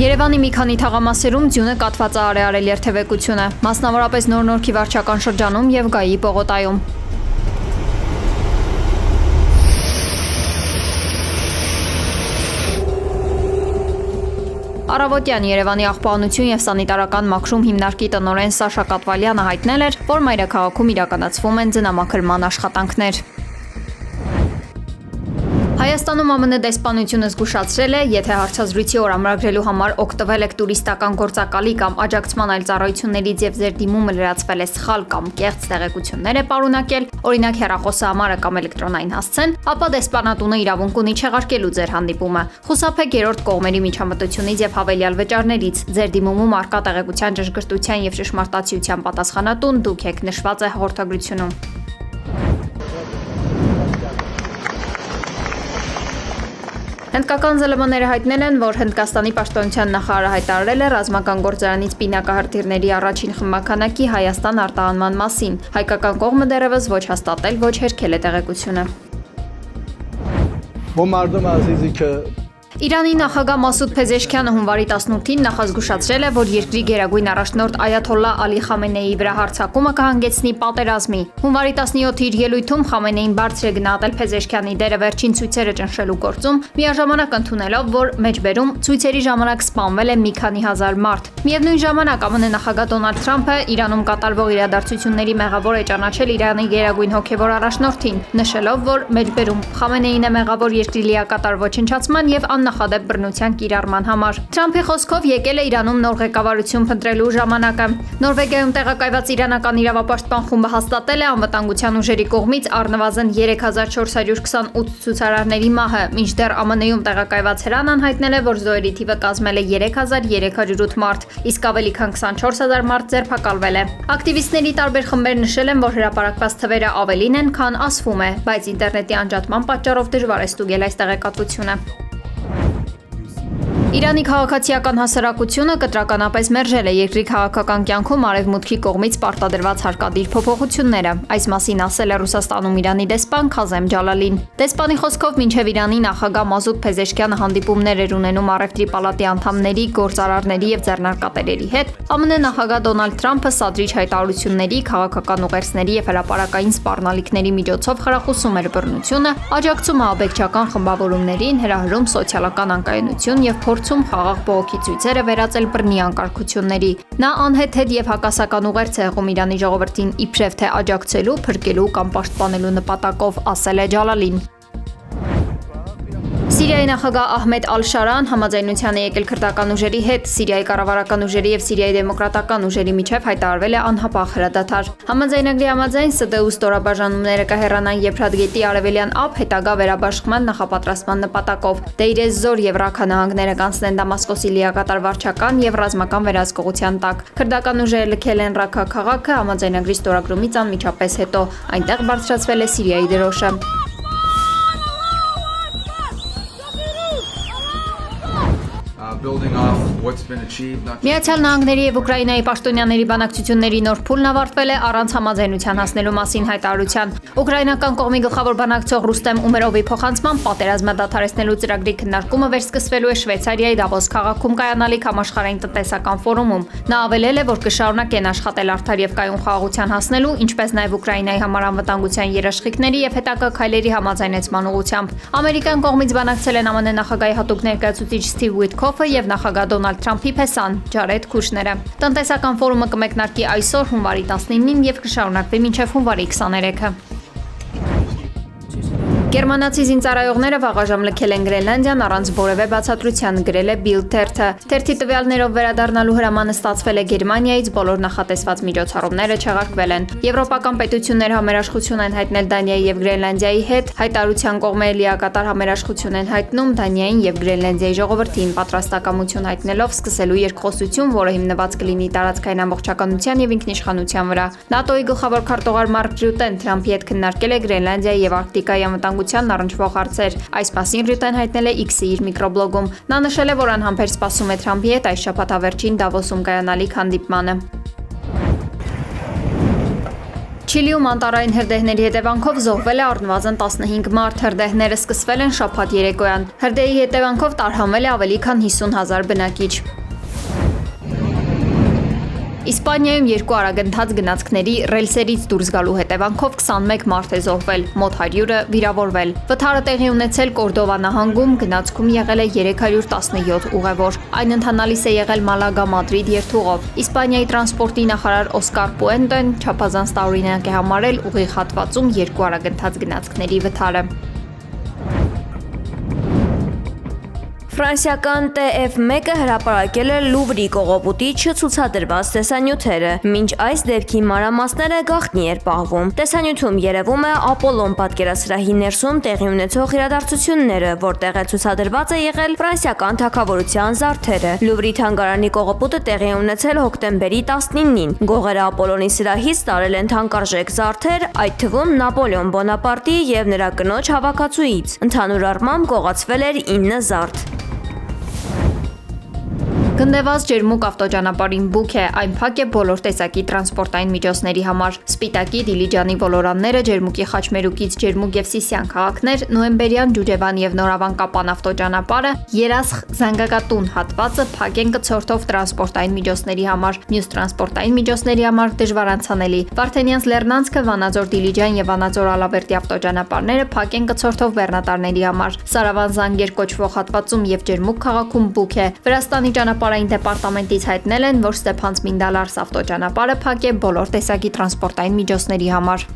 Երևանի մի քանի թաղամասերում ձյունը կաթված է արել երթևեկությունը, մասնավորապես Նոր-Նորքի վարչական շրջանում եւ Գայի պողոտայում։ Առավոտյան Երևանի աղբանություն եւ սանիտարական մաքրում հիմնարկի տնօրեն Սաշա Կատվալյանը հայտնել էր, որ մայրաքաղաքում իրականացվում են ձնամաքրման աշխատանքներ։ Հայաստանում ԱՄՆ դեսպանությունը զգուշացրել է, եթե հարցազրույցի օր ամրագրելու համար օգտվել եք տուրիստական գործակալի կամ աջակցման այլ ծառայություններից եւ ձեր դիմումը լրացվել է սխալ կամ կեղծ տեղեկություններ է պարունակել, օրինակ հեռախոսահամարը կամ էլեկտրոնային հասցեն, ապա դեսպանատունը իրավունք ունի չեղարկելու ձեր հանդիպումը։ Խուսափեք երրորդ կողմերի միջամտությունից եւ հավելյալ վճարներից։ Ձեր դիմումում առկա տեղեկության ճշգրտության եւ ճշմարտացիության պատասխանատուն դուք եք, նշված է հաղորդագրությունում։ Հնդկական ԶԼՄ-ները հայտնել են, որ Հնդկաստանի պաշտպանության նախարարը հայտարարել է ռազմական գործարանից պինակահրթիռների առաջին խմբականակի Հայաստան արտահանման մասին։ Հայկական կողմը դեռևս ոչ հաստատել, ոչ հերքել է տեղեկությունը։ Իրանի նախագահ Մասուդ Փեզեշքյանը հունվարի 18-ին նախազգուշացրել է, որ երկրի գերագույն առաջնորդ Այաթոլլահ Ալի Խամենեիի վրա հարձակումը կհանգեցնի պատերազմի։ Հունվարի 17-ի իր ելույթում Խամենեին բարձր է գնահատել Փեզեշքյանի դերը վերջին ցույցերը ճնշելու գործում, միաժամանակ ընդունելով, որ մեջբերում ցույցերի ժամանակ սպանվել է մի քանի հազար մարդ։ Միևնույն ժամանակ ԱՄՆ նախագահ Դոնալդ Թրամփը Իրանում կատարվող իրադարձությունների մեղավոր է ճանաչել Իրանի գերագույն հոգևոր առաջնորդին, նշելով, որ մեջբերում Խամենեին է մեղավոր երկրի լիակատար ոչնչացման եւ նախադեպ բռնության կիրառման համար։ Թրամփի խոսքով եկել է Իրանում նոր ղեկավարություն փնտրելու ժամանակը։ Նորվեգիայում տեղակայված իրանական իրավապաշտպան խումբը հաստատել է անվտանգության ուժերի կողմից առնվազն 3428 ցուցարարների մահը, մինչդեռ ԱՄՆ-ում տեղակայված Հրանան հայտնել է, որ զոհերի թիվը կազմել է 3308 մարդ, իսկ ավելի քան 24000 մարդ ձերբակալվել է։ Ակտիվիստների տարբեր խմբեր նշել են, որ հրապարակված թվերը ավելին են, քան ասվում է, բայց ինտերնետի անջատման պատճառով դժվար է ստուգել այս տեղեկատվությունը։ Իրանի քաղաքացիական հասարակությունը կտրականապես մերժել է երկրի քաղաքական կյանքում արևմուտքի կողմից պարտադրված հարկադիր փոփոխությունները։ Այս մասին ասել է Ռուսաստանում Իրանի դեսպան Քազեմ Ջալալին։ Դեսպանի խոսքով մինչև Իրանի նախագահ Մասուդ Փեզեշքյանը հանդիպումներ էր ունենում Առևտրի պալատի անդամների, գործարարների եւ ձեռնարկատերերի հետ, ԱՄՆ նախագահ Դոնալդ Թրամփը սադրիչ հայտարարությունների, քաղաքական ուղերձների եւ հրապարակային սպառնալիքների միջոցով խրախուսում էր բռնությունը, աջակցում ահաբեկչական խմբավորումներին, հրահրում սոցիալական անկայունություն եւ փորձում խաղաղ բողոքի ցույցերը վերածել բռնի անկարգությունների։ Նա անհեթեթ եւ հակասական ուղերձ է եղում Իրանի ժողովրդին իբրև թե աջակցելու, փրկելու կամ պաշտպանելու նպատակով, ասել է Ջալալին։ Սիրիայի նախագահ Ահմեդ Ալ-Շարան համաձայնության է եկել քրդական ուժերի հետ, Սիրիայի կառավարական ուժերի եւ Սիրիայի դեմոկրատական ուժերի միջև հայտարարվել է անհապաղ հրադադար։ Համաձայնագրի համաձայն ՍԴՈ ստորաբաժանումները կհեռանան Եփրատ գետի արևելյան ափ հետագա վերաբաշխման նախապատրաստման նպատակով։ Դեյր ez-Զոր եւ Ռաքա նահանգները կանցնեն Դամասկոսի լիակատար վարչական եւ ռազմական վերահսկողության տակ։ Քրդական ուժերը լքել են Ռաքա քաղաքը համաձայնագրի ստորագրումից անմիջապես հետո։ Այնտեղ բարձրացվել է Սիրիայի դրոշը։ Միացյալ Նահանգների եւ Ուկրաինայի պաշտոնյաների բանակցությունների նոր փուլն ավարտվել է առանց համաձայնության հասնելու մասին հայտարարության։ Ուկրաինական կողմի գլխավոր բանակցող Ռուստեմ Ումերովի փոխանցմամբ պատերազմը դադարեցնելու ծրագրի քննարկումը վերսկսվելու է Շվեյցարիայի Դավոս քաղաքում կայանալիք համաշխարհային տնտեսական ֆորումում։ Նա ավելել է, որ կշարունակեն աշխատել արդար եւ կայուն խաղաղության հասնելու, ինչպես նաեւ Ուկրաինայի համար անվտանգության երաշխիքների եւ հետագա քայլերի համաձայնեցման ուղղությամբ։ Ամերիկան կողմից բանակցել են ԱՄՆ նախագահի հատուկ ներկայացուցիչ Սթիվ Ուիթքոֆը եւ նախագահ Դոնալդ Թրամփի փեսան Ջարեդ Քուշները։ Տնտեսական ֆորումը կմեկնարկի այսօր հունվարի 19-ին եւ կշարունակվի մինչեւ հունվարի 23-ը։ Գերմանացի զինծառայողները վաղաժամ լքել են Գրենլանդիան առանց որևէ բացատրության, գրել է Bild թերթը։ Թերթի տվյալներով վերադառնալու հրամանը ստացվել է Գերմանիայից, բոլոր նախատեսված միջոցառումները չեղարկվել են։ Եվրոպական պետությունները համերաշխություն են հայտնել Դանիայի եւ Գրենլանդիայի հետ, հայտարարության կողմերը լիակատար համերաշխություն են հայտնում Դանիային եւ Գրենլանդիայի ժողովրդին, պատրաստակամություն հայտնելով սկսելու երկխոսություն, որը հիմնված կլինի տարածքային ամբողջականության եւ ինքնիշխանության վրա։ ՆԱՏՕ-ի գլխավոր քարտուղար Մարկ Ռյուտեն Թրամփի հետ քննարկել է Գրենլանդիայի եւ Արկտիկայի առնչվող հարցեր։ Այս մասին Ռյուտեն հայտնել է X-ի իր միկրոբլոգում։ Նա նշել է, որ անհամբեր սպասում է Թրամփի հետ այս շաբաթավերջին Դավոսում կայանալիք հանդիպմանը։ Չիլիում անտառային հրդեհների հետևանքով զոհվել է առնվազն 15 մարդ, հրդեհները սկսվել են շաբաթ երեկոյան։ Հրդեհի հետևանքով տարհանվել է ավելի քան 50,000 բնակիչ։ Իսպանիայում երկու արագընթաց գնացքների ռելսերից դուրս գալու հետևանքով 21 մարդ է զոհվել, մոտ 100-ը վիրավորվել։ Վթարը տեղի ունեցել Կորդովա նահանգում, գնացքում եղել է 317 ուղևոր։ Այն ընթանալիս է եղել Մալագա-Մադրիդ երթուղով։ Իսպանիայի տրանսպորտի նախարար Օսկար Պուենտոն չափազանց տարօրինակ է համարել ուղիղ հատվածում երկու արագընթաց գնացքների վթարը։ Ֆրանսիական TF1-ը հրապարակել է Լուվրի կողոպուտի չցուցադրված տեսանյութերը, մինչ այս դեպքի մանրամասները գաղտնի էր պահվում։ Տեսանյութում երևում է Ապոլոն պատկերասրահի ներսում տեղի ունեցող իրադարձությունները, որտեղ է ցուցադրված է եղել ֆրանսիական թագավորության զարդերը։ Լուվրի թանգարանի կողոպուտը տեղի է ունեցել հոկտեմբերի 19-ին։ Գողերը Ապոլոնի սրահից տարել են թանկարժեք զարդեր, այդ թվում Նապոլեոն Բոնապարտի և նրա կնոջ հավաքածուից։ Ընդհանուր առմամբ գողացվել էր 9 զարդ։ Գնդեված ջերմուկ ավտոճանապարհին բուք է, այն փակ է բոլոր տեսակի տրանսպորտային միջոցների համար։ Սպիտակի, Դիլիջանի ոլորանները, ջերմուկի խաչմերուկից ջերմուկ եւ Սիսիան քաղաքներ, նոյեմբերյան Ջուջևան եւ Նորավան Կապան ավտոճանապարհը, Երասխ Զանգակատուն հատվածը փակ են կցորդով տրանսպորտային միջոցների համար։ Մյուս տրանսպորտային միջոցների համար դժվար անցանելի։ Վարդենյանց Լեռնանցքը, Վանաձոր Դիլիջան եւ Վանաձոր Ալավերդի ավտոճանապարհները փակ են կցորդով բեռնատարների համար։ Սարավան Զանգեր կոչվող հատվածում եւ Ջերմուկ քաղաքում բուք է։ Վրաստանի ճանապարհային դեպարտամենտից հայտնել են, որ Ստեփանցմինդալարս ավտոճանապարհը փակ է բոլոր տեսակի տրանսպորտային միջոցների համար։